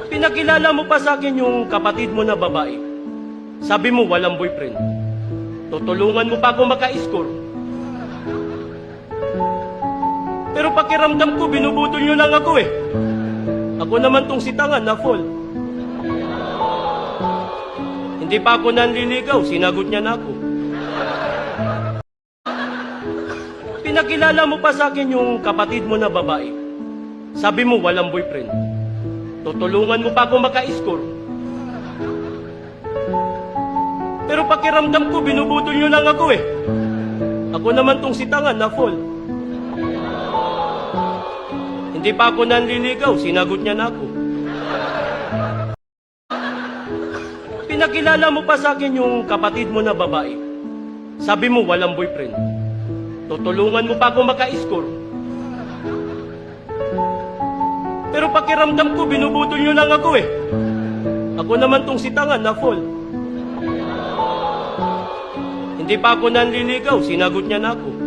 Pinakilala mo pa sa akin yung kapatid mo na babae. Sabi mo walang boyfriend. Tutulungan mo pa ako maka-score. Pero pakiramdam ko, binubudol nyo lang ako eh. Ako naman tong sitangan na fall. Hindi pa ako nanliligaw, sinagot niya na ako. Pinakilala mo pa sa akin yung kapatid mo na babae. Sabi mo walang boyfriend. Tutulungan mo pa ako maka-score. Pero pakiramdam ko, binubudol nyo lang ako eh. Ako naman tong sitangan na fall. Hindi pa ako nanliligaw, sinagot niya na ako. Pinakilala mo pa sa akin yung kapatid mo na babae. Sabi mo walang boyfriend. Tutulungan mo pa ako maka-score. Pero pakiramdam ko, binubudol nyo lang ako eh. Ako naman tong sitangan na fall. Hindi pa ako nanliligaw, sinagot niya na ako.